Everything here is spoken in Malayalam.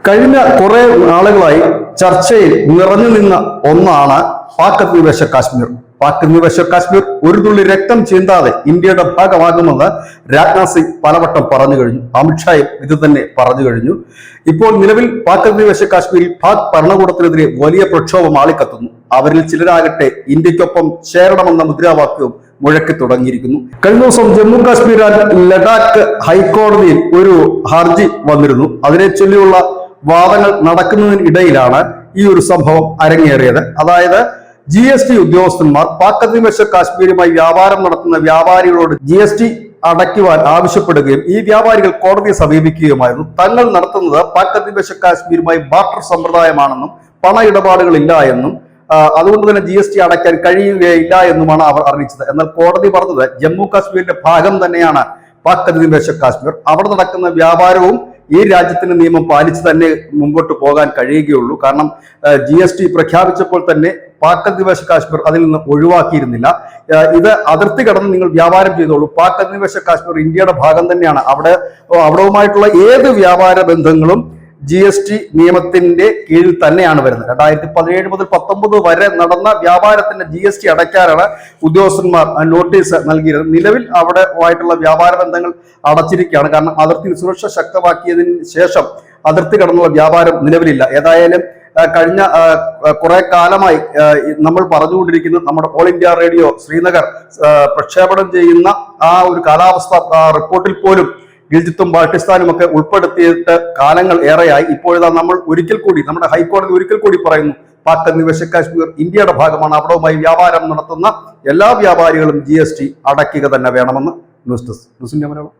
കഴിഞ്ഞ കുറെ നാളുകളായി ചർച്ചയിൽ നിറഞ്ഞു നിന്ന ഒന്നാണ് പാക് അധിനിവേശ കാശ്മീർ. പാക് അധിനിവേശ കാശ്മീർ ഒരു തുള്ളി രക്തം ചിന്താതെ ഇന്ത്യയുടെ ഭാഗമാകുമെന്ന് രാജ്നാഥ് സിംഗ് പലവട്ടം പറഞ്ഞു കഴിഞ്ഞു. അമിത്ഷായും ഇത് തന്നെ പറഞ്ഞു കഴിഞ്ഞു. ഇപ്പോൾ നിലവിൽ പാക് അധിനിവേശ കാശ്മീരിൽ പാക് ഭരണകൂടത്തിനെതിരെ വലിയ പ്രക്ഷോഭം ആളിക്കത്തുന്നു. അവരിൽ ചിലരാകട്ടെ ഇന്ത്യക്കൊപ്പം ചേരണമെന്ന മുദ്രാവാക്യവും മുഴക്കി തുടങ്ങിയിരിക്കുന്നു. കഴിഞ്ഞ ദിവസം ജമ്മു കാശ്മീർ ലഡാക്ക് ഹൈക്കോടതിയിൽ ഒരു ഹർജി വന്നിരുന്നു. അതിനെ ചൊല്ലിയുള്ള വാദങ്ങൾ നടക്കുന്നതിനിടയിലാണ് ഈ ഒരു സംഭവം അരങ്ങേറിയത്. അതായത് GST ഉദ്യോഗസ്ഥന്മാർ പാക് അധിനിവേശ കാശ്മീരുമായി വ്യാപാരം നടത്തുന്ന വ്യാപാരികളോട് GST അടയ്ക്കുവാൻ ആവശ്യപ്പെടുകയും ഈ വ്യാപാരികൾ കോടതിയെ സമീപിക്കുകയുമായിരുന്നു. തങ്ങൾ നടത്തുന്നത് പാക് അധിനിവേശ കാശ്മീരുമായി ബാർട്ടർ സമ്പ്രദായമാണെന്നും പണ ഇടപാടുകളില്ല എന്നും അതുകൊണ്ട് തന്നെ GST അടയ്ക്കാൻ കഴിയുകയില്ല എന്നുമാണ് അവർ അറിയിച്ചത്. എന്നാൽ കോടതി പറഞ്ഞത് ജമ്മു കാശ്മീരിന്റെ ഭാഗം തന്നെയാണ് പാക് അധിനിവേശ കാശ്മീർ. അവിടെ നടക്കുന്ന വ്യാപാരവും ഈ രാജ്യത്തിന്റെ നിയമം പാലിച്ച് തന്നെ മുമ്പോട്ട് പോകാൻ കഴിയുകയുള്ളൂ. കാരണം GST പ്രഖ്യാപിച്ചപ്പോൾ തന്നെ പാക് അധിനിവേശ കാശ്മീർ അതിൽ നിന്ന് ഒഴിവാക്കിയിരുന്നില്ല. ഇത് അതിർത്തി കടന്ന് നിങ്ങൾ വ്യാപാരം ചെയ്തോളൂ, പാക് അധിനിവേശ കാശ്മീർ ഇന്ത്യയുടെ ഭാഗം തന്നെയാണ്, അവിടവുമായിട്ടുള്ള ഏത് വ്യാപാര ബന്ധങ്ങളും GST നിയമത്തിന്റെ കീഴിൽ തന്നെയാണ് വരുന്നത്. 2017 മുതൽ 19 വരെ നടന്ന വ്യാപാരത്തിന്റെ GST അടയ്ക്കാനാണ് ഉദ്യോഗസ്ഥന്മാർ നോട്ടീസ് നൽകിയിരുന്നത്. നിലവിൽ അവിടെ ആയിട്ടുള്ള വ്യാപാര ബന്ധങ്ങൾ അടച്ചിരിക്കുകയാണ്. കാരണം അതിർത്തി സുരക്ഷ ശക്തമാക്കിയതിന് ശേഷം അതിർത്തി കടന്നുള്ള വ്യാപാരം നിലവിലില്ല. ഏതായാലും കഴിഞ്ഞ കുറെ കാലമായി നമ്മൾ പറഞ്ഞുകൊണ്ടിരിക്കുന്നത് നമ്മുടെ ഓൾ ഇന്ത്യ റേഡിയോ ശ്രീനഗർ പ്രക്ഷേപണം ചെയ്യുന്ന ആ ഒരു കാലാവസ്ഥ റിപ്പോർട്ടിൽ പോലും ഗിൽജിത്തും പാകിസ്ഥാനും ഒക്കെ ഉൾപ്പെടുത്തിയിട്ട് കാലങ്ങൾ ഏറെയായി. ഇപ്പോഴിതാ നമ്മൾ ഒരിക്കൽ കൂടി നമ്മുടെ ഹൈക്കോടതി ഒരിക്കൽ കൂടി പറയുന്നു, പാക് അധിനിവേശ കാശ്മീർ ഇന്ത്യയുടെ ഭാഗമാണ്. അവിടവുമായി വ്യാപാരം നടത്തുന്ന എല്ലാ വ്യാപാരികളും GST അടയ്ക്കുക തന്നെ വേണമെന്ന്. News desk news India Malayalam.